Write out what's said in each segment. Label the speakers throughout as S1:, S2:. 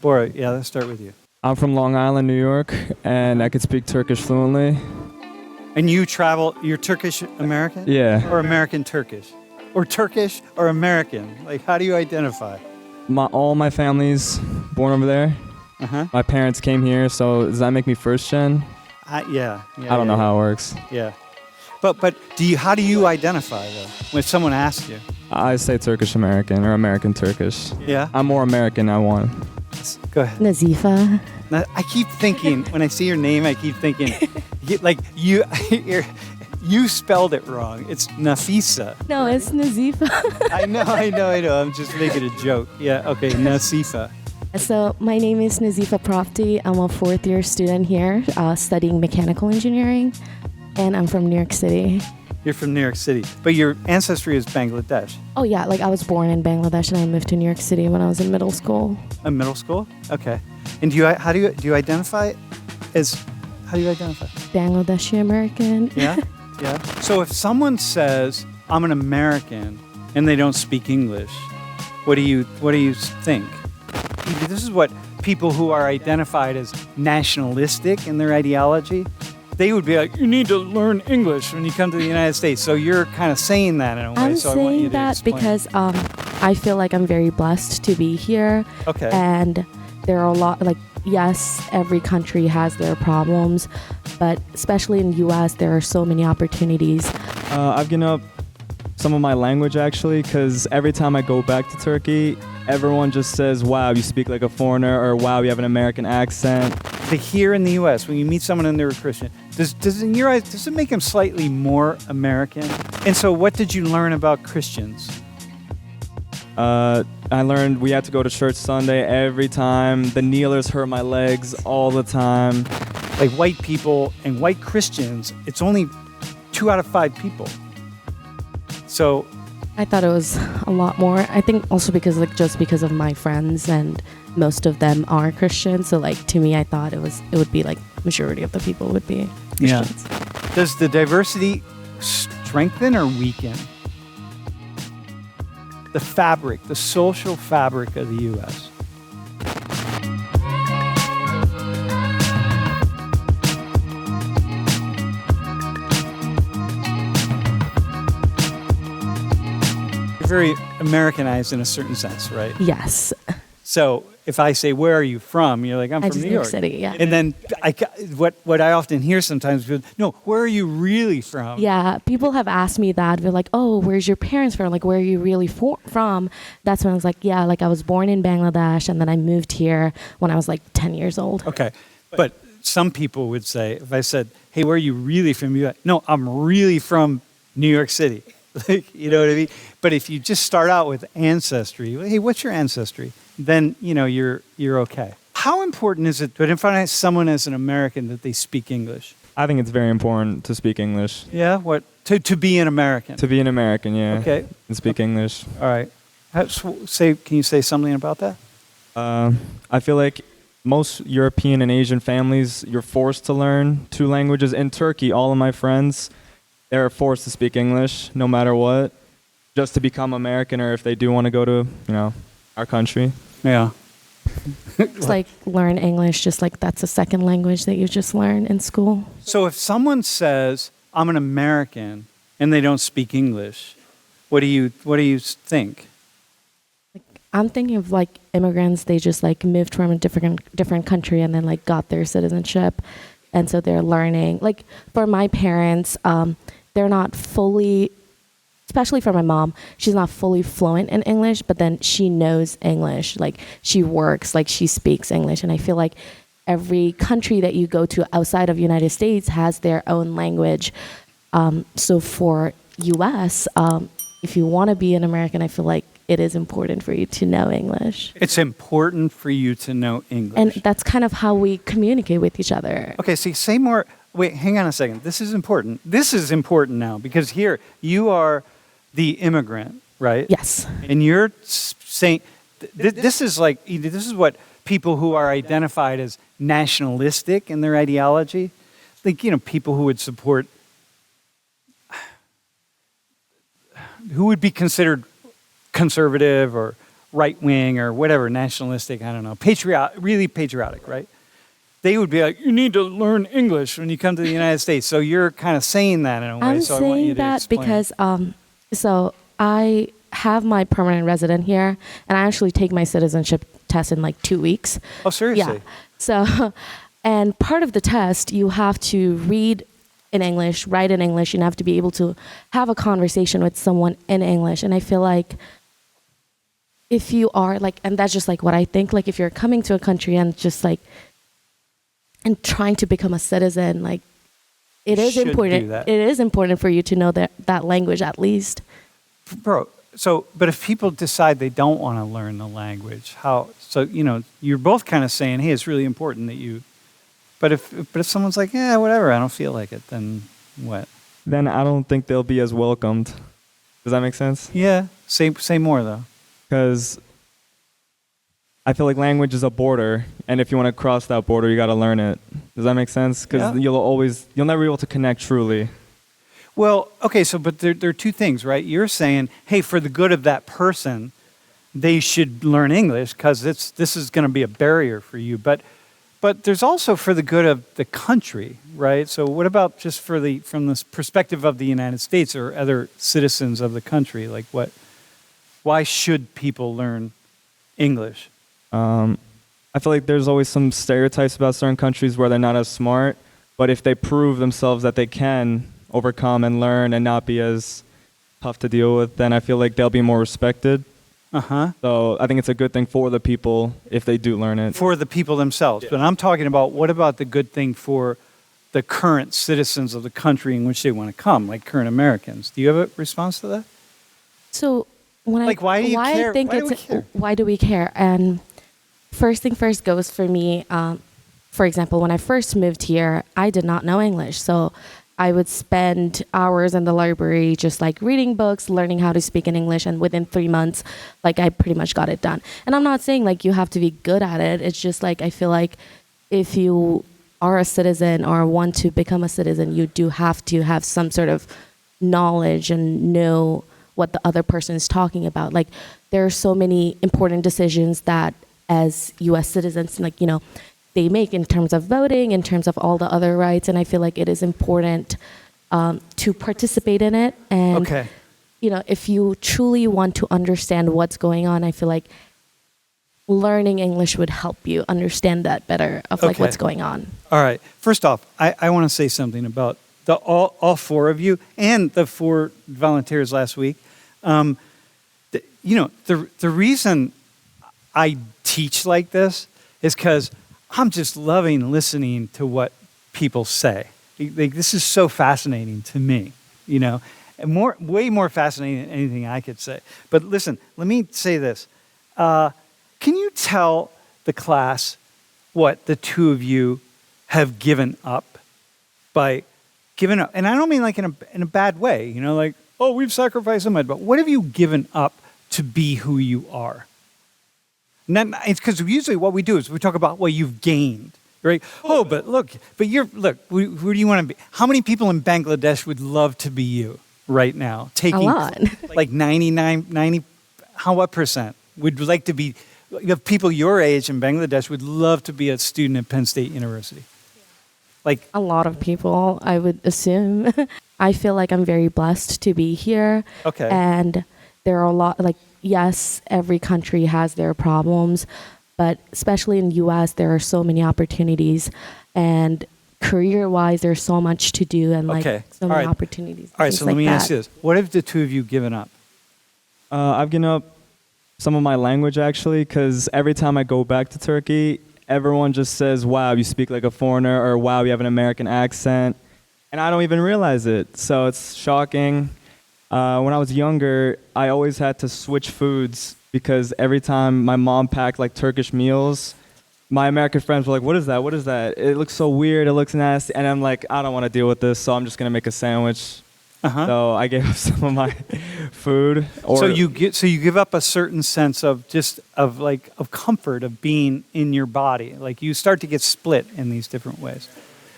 S1: Bora, yeah, let's start with you.
S2: I'm from Long Island, New York, and I can speak Turkish fluently.
S1: And you're Turkish American?
S2: Yeah.
S1: Or American Turkish? Or Turkish or American? Like, how do you identify?
S2: All my family's born over there.
S1: Uh-huh.
S2: My parents came here, so does that make me first gen?
S1: Yeah.
S2: I don't know how it works.
S1: Yeah. But how do you identify, though, when someone asks you?
S2: I say Turkish American or American Turkish.
S1: Yeah?
S2: I'm more American, I want.
S1: Go ahead.
S3: Nazifa.
S1: Now, I keep thinking, when I see your name, I keep thinking, like, you spelled it wrong. It's Nafisa.
S3: No, it's Nazifa.
S1: I know. I'm just making a joke. Yeah, okay, Nasifa.
S3: So my name is Nazifa Profti. I'm a fourth-year student here studying mechanical engineering, and I'm from New York City.
S1: You're from New York City, but your ancestry is Bangladesh.
S3: Oh yeah, like I was born in Bangladesh and I moved to New York City when I was in middle school.
S1: In middle school? Okay. And do you identify as, how do you identify?
S3: Bangladeshi American.
S1: Yeah? Yeah. So if someone says, I'm an American, and they don't speak English, what do you think? This is what people who are identified as nationalistic in their ideology, they would be like, you need to learn English when you come to the United States. So you're kind of saying that in a way.
S3: I'm
S1: so I want you
S3: saying
S1: to
S3: that
S1: explain.
S3: because I feel like I'm very blessed to be here.
S1: Okay.
S3: And there are a lot, like, yes, every country has their problems, but especially in the U.S., there are so many opportunities.
S2: I've given up some of my language, actually, because every time I go back to Turkey, everyone just says, wow, you speak like a foreigner, or wow, you have an American accent.
S1: But here in the U.S., when you meet someone and they're a Christian, does in your eyes, does it make them slightly more American? And so what did you learn about Christians?
S2: I learned we had to go to church Sunday every time. The kneelers hurt my legs all the time.
S1: Like white people and white Christians, it's only 2 out of 5 people. So
S3: I thought it was a lot more. I think also because just because of my friends, and most of them are Christians. So to me, I thought it would be like majority of the people would be Christians.
S1: Yeah. Does the diversity strengthen or weaken the social fabric of the U.S.? Very Americanized in a certain sense, right?
S3: Yes.
S1: So if I say, where are you from? You're like, I'm from New York
S3: City, yeah.
S1: And then what I often hear sometimes is, no, where are you really from?
S3: Yeah, people have asked me that. They're like, oh, where's your parents from? Like, where are you really from? That's when I was like, yeah, like I was born in Bangladesh and then I moved here when I was 10 years old.
S1: Okay. But some people would say, if I said, hey, where are you really from? You're like, no, I'm really from New York City. You know what I mean? But if you just start out with ancestry, hey, what's your ancestry? Then, you're okay. How important is it to identify someone as an American that they speak English?
S2: I think it's very important to speak English.
S1: Yeah? What? To be an American?
S2: To be an American, yeah.
S1: Okay.
S2: And speak English.
S1: All right. Can you say something about that?
S2: I feel like most European and Asian families, you're forced to learn 2 languages. In Turkey, all of my friends, they're forced to speak English no matter what, just to become American, or if they do want to go to, our country.
S1: Yeah.
S3: It's like learn English, just like that's a second language that you just learn in school.
S1: So if someone says, I'm an American, and they don't speak English, what do you think?
S3: I'm thinking of immigrants. They just moved from a different country and then got their citizenship, and so they're learning. For my parents, they're not fully, especially for my mom, she's not fully fluent in English, but then she knows English. She works, she speaks English. And I feel like every country that you go to outside of United States has their own language. So for US, if you want to be an American, I feel like it is important for you to know English.
S1: It's important for you to know English.
S3: And that's kind of how we communicate with each other.
S1: Okay, so say more. Wait, hang on a second. This is important. This is important now because here you are the immigrant, right?
S3: Yes.
S1: And you're saying this is what people who are identified as nationalistic in their ideology, people who would support, who would be considered conservative right wing or whatever, nationalistic, I don't know, really patriotic, right? They would be like, you need to learn English when you come to the United States. So you're kind of saying that in a way.
S3: I'm
S1: So I want you
S3: saying
S1: to
S3: that
S1: explain.
S3: because so I have my permanent resident here, and I actually take my citizenship test in like 2 weeks.
S1: Oh, seriously?
S3: Yeah. So, and part of the test, you have to read in English, write in English, and have to be able to have a conversation with someone in English. And I feel like if you are like, and that's just like what I think, like if you're coming to a country and just like, and trying to become a citizen, like it is
S1: should
S3: important.
S1: do that.
S3: It is important for you to know that language at least.
S1: Bro, but if people decide they don't want to learn the language, how? So, you're both kind of saying, hey, it's really important that you, but if someone's like, yeah, whatever, I don't feel like it, then what?
S2: Then I don't think they'll be as welcomed. Does that make sense?
S1: Yeah, say more though.
S2: Because I feel like language is a border, and if you want to cross that border, you got to learn it. Does that make sense? Because you'll never be able to connect truly.
S1: Well, okay, but there are two things, right? You're saying, hey, for the good of that person, they should learn English because this is going to be a barrier for you. But there's also for the good of the country, right? So what about just from the perspective of the United States or other citizens of the country? Like why should people learn English?
S2: I feel like there's always some stereotypes about certain countries where they're not as smart, but if they prove themselves that they can overcome and learn and not be as tough to deal with, then I feel like they'll be more respected.
S1: Uh-huh.
S2: So I think it's a good thing for the people if they do learn it.
S1: For the people themselves. Yeah. But I'm talking about, what about the good thing for the current citizens of the country in which they want to come, like current Americans? Do you have a response to that?
S3: So why do you care? Why do we care? And first thing first goes for me. For example, when I first moved here, I did not know English, so I would spend hours in the library just like reading books, learning how to speak in English, and within 3 months, like I pretty much got it done. And I'm not saying like you have to be good at it. It's just like I feel like if you are a citizen or want to become a citizen, you do have to have some sort of knowledge and know what the other person is talking about. Like there are so many important decisions that as U.S. citizens, like, they make in terms of voting, in terms of all the other rights. And I feel like it is important to participate in it. And, if you truly want to understand what's going on, I feel like learning English would help you understand that better of like what's going on.
S1: All right. First off, I want to say something about all four of you and the 4 volunteers last week. The reason I teach like this is because I'm just loving listening to what people say. Like, this is so fascinating to me, and way more fascinating than anything I could say. But listen, let me say this. Can you tell the class what the two of you have given up by giving up? And I don't mean like in a bad way, like, oh, we've sacrificed so much, but what have you given up to be who you are? It's because usually what we do is we talk about what you've gained, right? Oh, but who do you want to be? How many people in Bangladesh would love to be you right now?
S3: A lot.
S1: Like 90, what percent would like to be, the people your age in Bangladesh would love to be a student at Penn State University? Like
S3: a lot of people, I would assume. I feel like I'm very blessed to be here.
S1: Okay.
S3: And there are a lot, like, yes, every country has their problems, but especially in the U.S., there are so many opportunities, and career-wise, there's so much to do, and so many opportunities.
S1: All right, so let me ask you this: what have the two of you given up?
S2: I've given up some of my language actually, because every time I go back to Turkey, everyone just says, "Wow, you speak like a foreigner," or "Wow, you have an American accent," and I don't even realize it. So it's shocking. When I was younger, I always had to switch foods because every time my mom packed like Turkish meals, my American friends were like, "What is that? What is that? It looks so weird. It looks nasty." And I'm like, "I don't want to deal with this, so I'm just gonna make a sandwich." So I gave up some of my food.
S1: So you give up a certain sense of comfort of being in your body. Like you start to get split in these different ways.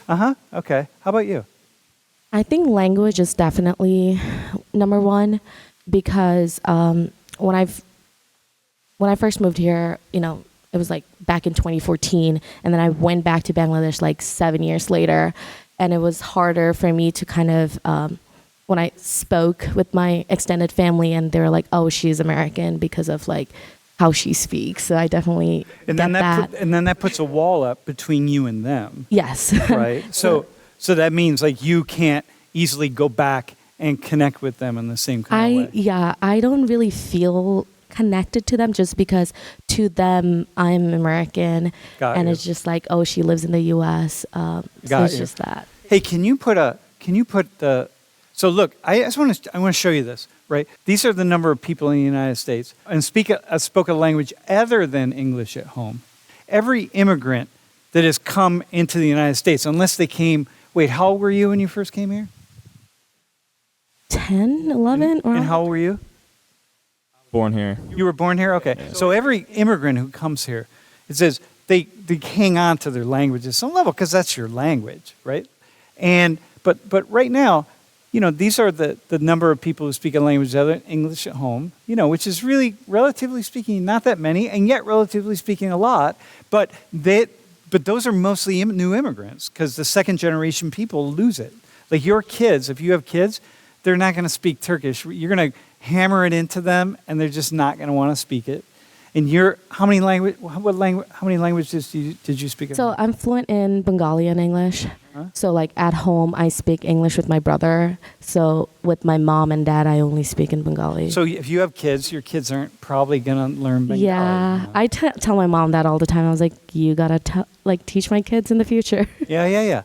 S1: Okay. How about you?
S3: I think language is definitely number one, because when I've when I first moved here, it was like back in 2014, and then I went back to Bangladesh like 7 years later, and it was harder for me to kind of when I spoke with my extended family, and they were like, "Oh, she's American," because of like how she speaks. So I definitely
S1: And
S3: get
S1: then
S3: that.
S1: and then that puts a wall up between you and them,
S3: Yes.
S1: right? So that means like you can't easily go back and connect with them in the same kind of way.
S3: I don't really feel connected to them just because to them I'm American,
S1: Got
S3: and
S1: you.
S3: it's just like, oh, she lives in the U.S. So
S1: Got
S3: it's
S1: you.
S3: just that.
S1: Hey, can you put the? So look, I want to show you this. Right, these are the number of people in the United States and spoke a language other than English at home. Every immigrant that has come into the United States, unless they came. Wait, how old were you when you first came here?
S3: 10, 11, or
S1: And how old were you?
S2: Born here.
S1: You were born here? Okay. So every immigrant who comes here, it says they hang on to their language at some level because that's your language, right? And but right now, these are the number of people who speak a language other than English at home, which is really, relatively speaking, not that many, and yet relatively speaking, a lot. But those are mostly new immigrants because the second generation people lose it. Like your kids, if you have kids, they're not going to speak Turkish. You're going to hammer it into them, and they're just not going to want to speak it. And how many languages did you speak?
S3: So I'm fluent in Bengali and English. So like at home, I speak English with my brother. So with my mom and dad, I only speak in Bengali.
S1: So if you have kids, your kids aren't probably going to learn Bengali.
S3: Yeah, I tell my mom that all the time. I was like, you gotta teach my kids in the future.
S1: Yeah.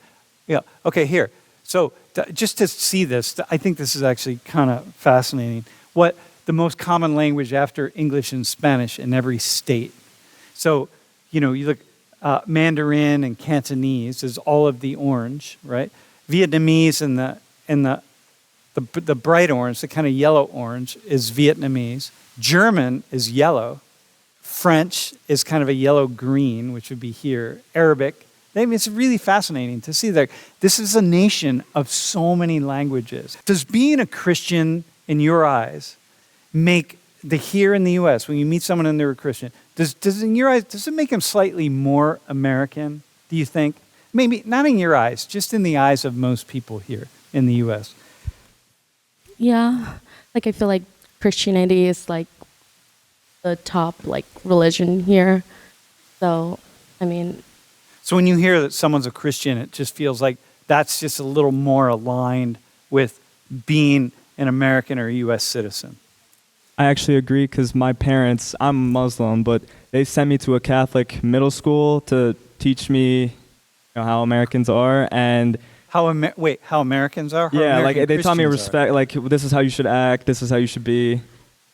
S1: Okay, here. So just to see this, I think this is actually kind of fascinating. What the most common language after English and Spanish in every state. So, you look, Mandarin and Cantonese is all of the orange, right? Vietnamese and the bright orange, the kind of yellow orange, is Vietnamese. German is yellow. French is kind of a yellow green, which would be here. Arabic. I mean, it's really fascinating to see that this is a nation of so many languages. Does being a Christian, in your eyes, make here in the U.S., when you meet someone and they're a Christian, does in your eyes, does it make them slightly more American, do you think? Maybe not in your eyes, just in the eyes of most people here in the U.S.
S3: Yeah, I feel like Christianity is like the top religion here. So, I mean.
S1: So when you hear that someone's a Christian, it just feels like that's just a little more aligned with being an American or a U.S. citizen.
S2: I actually agree because my parents, I'm Muslim, but they sent me to a Catholic middle school to teach me how Americans are. And
S1: how Americans are? How
S2: yeah,
S1: American
S2: they taught me
S1: Christians
S2: respect, this is how you should act, this is how you should be.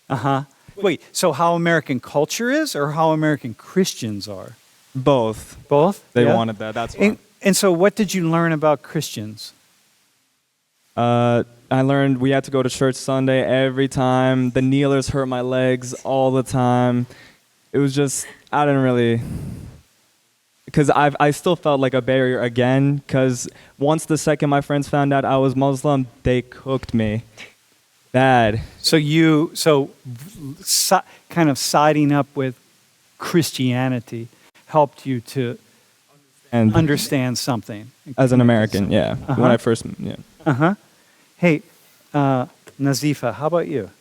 S1: Uh-huh. Wait, so how American culture is or how American Christians are?
S2: Both.
S1: Both?
S2: They
S1: Yeah?
S2: wanted that, that's why.
S1: And so what did you learn about Christians?
S2: I learned we had to go to church Sunday every time. The kneelers hurt my legs all the time. It was just, I didn't really, because I still felt like a barrier again, because once the second my friends found out I was Muslim, they cooked me bad.
S1: So kind of siding up with Christianity helped you to
S2: And
S1: understand something.
S2: as an American, yeah.
S1: Uh-huh.
S2: When I first, yeah.
S1: Uh-huh. Hey, Nazifa, how about you?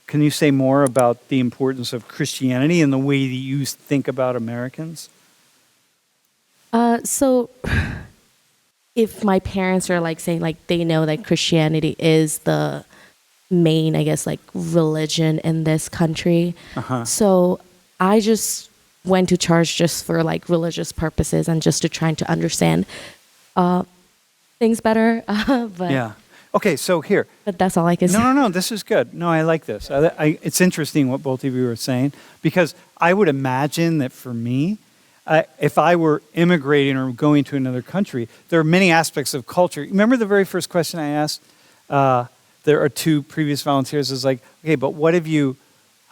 S1: Can you say more about the importance of Christianity and the way that you think about Americans?
S3: So if my parents are saying they know that Christianity is the main, I guess, religion in this country.
S1: Uh-huh.
S3: So I just went to church just for religious purposes and just to trying to understand things better. But
S1: Yeah. Okay, so here.
S3: But that's all I can say.
S1: No, this is good. No, I like this. It's interesting what both of you are saying because I would imagine that for me, if I were immigrating or going to another country, there are many aspects of culture. Remember the very first question I asked? There are two previous volunteers. Is okay, but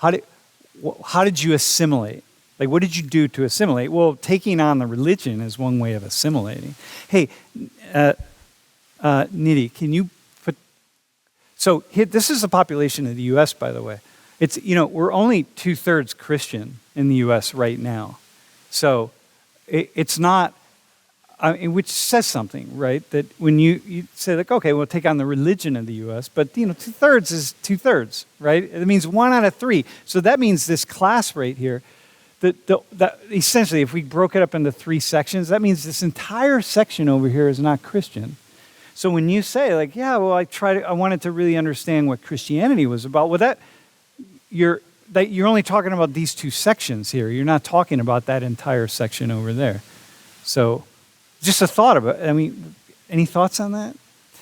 S1: how did you assimilate? What did you do to assimilate? Well, taking on the religion is one way of assimilating. Hey, Nidhi, can you put... So this is the population of the U.S., by the way. It's, we're only 2/3 Christian in the U.S. right now. So it's not, which says something, right? That when you say like, okay, we'll take on the religion of the U.S., but 2/3 is 2/3, right? It means 1 out of 3. So that means this class right here, that essentially, if we broke it up into 3 sections, that means this entire section over here is not Christian. So when you say like, yeah, well, I wanted to really understand what Christianity was about, well, you're only talking about these 2 sections here. You're not talking about that entire section over there. So just a thought about it. I mean, any thoughts on that?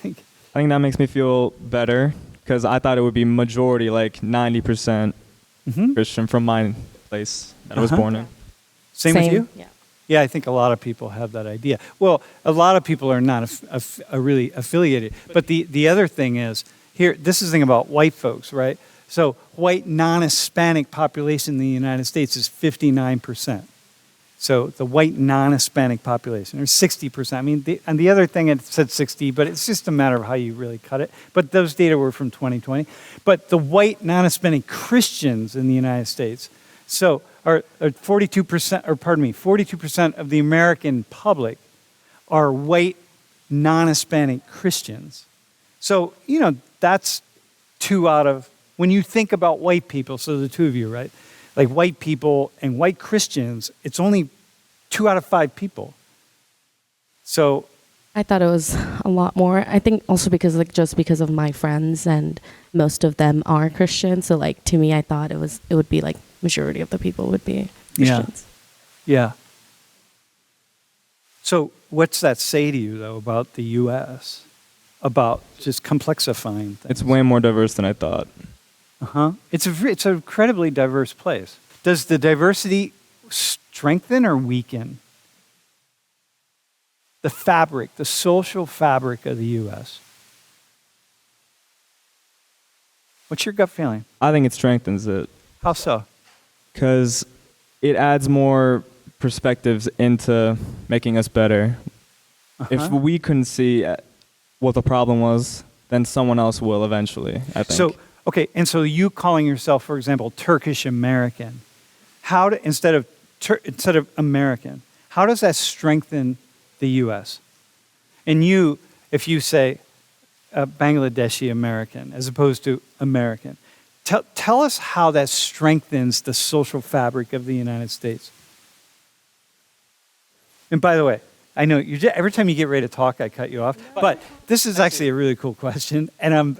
S2: I think that makes me feel better because I thought it would be majority, like 90% Christian from my place that I was born in.
S1: Same with you?
S3: Yeah.
S1: Yeah, I think a lot of people have that idea. Well, a lot of people are not really affiliated. But the other thing is, here, this is the thing about white folks, right? So white non-Hispanic population in the United States is 59%. So the white non-Hispanic population, or 60%. I mean, and the other thing, it said 60, but it's just a matter of how you really cut it. But those data were from 2020. But the white non-Hispanic Christians in the United States, so are 42%, or pardon me, 42% of the American public are white non-Hispanic Christians. So, that's 2 out of, when you think about white people, so the 2 of you, right? Like white people and white Christians, it's only 2 out of 5 people. So
S3: I thought it was a lot more. I think also just because of my friends, and most of them are Christian. So like to me, I thought it would be like majority of the people would be Christians.
S1: Yeah. So what's that say to you though about the U.S. about just complexifying things?
S2: It's way more diverse than I thought.
S1: It's an incredibly diverse place. Does the diversity strengthen or weaken the social fabric of the U.S.? What's your gut feeling?
S2: I think it strengthens it.
S1: How so?
S2: Because it adds more perspectives into making us better. If we couldn't see what the problem was, then someone else will eventually, I think.
S1: So, okay, and so you calling yourself, for example, Turkish American, instead of American, how does that strengthen the U.S.? And if you say Bangladeshi American as opposed to American, tell us how that strengthens the social fabric of the United States. And by the way, I know every time you get ready to talk, I cut you off, but this is actually a really cool question, and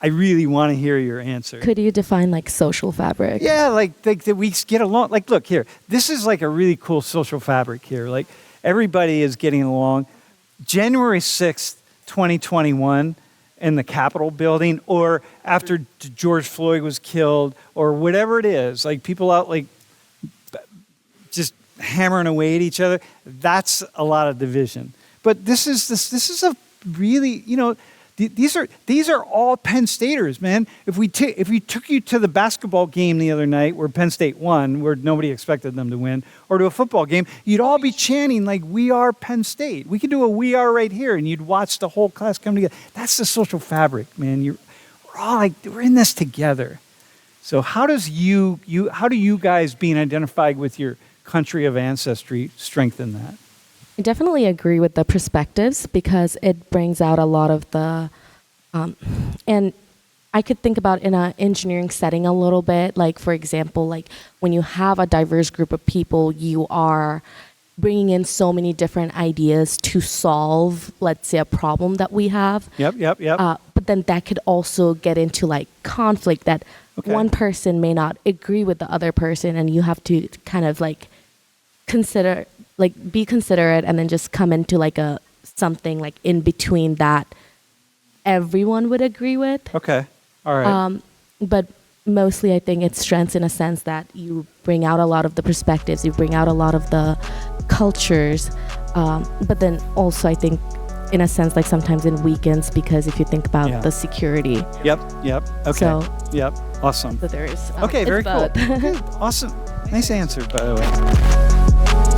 S1: I really want to hear your answer.
S3: Could you define like social fabric?
S1: Yeah, like that we get along. Like, look here, this is like a really cool social fabric here. Like everybody is getting along. January 6th, 2021 in the Capitol building, or after George Floyd was killed, or whatever it is, like people out like just hammering away at each other, that's a lot of division. But this is a really, these are all Penn Staters, man. If we took you to the basketball game the other night where Penn State won, where nobody expected them to win, or to a football game, you'd all be chanting like, "We are Penn State." We could do a "We are" right here, and you'd watch the whole class come together. That's the social fabric, man. We're all like, we're in this together. So how do you guys being identified with your country of ancestry strengthen that?
S3: I definitely agree with the perspectives because it brings out a lot of the, and I could think about in an engineering setting a little bit, like for example, like when you have a diverse group of people, you are bringing in so many different ideas to solve, let's say, a problem that we have.
S1: Yep.
S3: But then that could also get into like conflict that one person may not agree with the other person, and you have to kind of like be considerate, and then just come into like something like in between that everyone would agree with.
S1: Okay. All right.
S3: But mostly I think it's strengths in a sense that you bring out a lot of the perspectives, you bring out a lot of the cultures, but then also I think in a sense like sometimes it weakens because if you think about the security.
S1: Yep. Okay.
S3: So,
S1: yep. Awesome.
S3: So there is.
S1: Okay, very cool. Good. Awesome. Nice answer, by the way.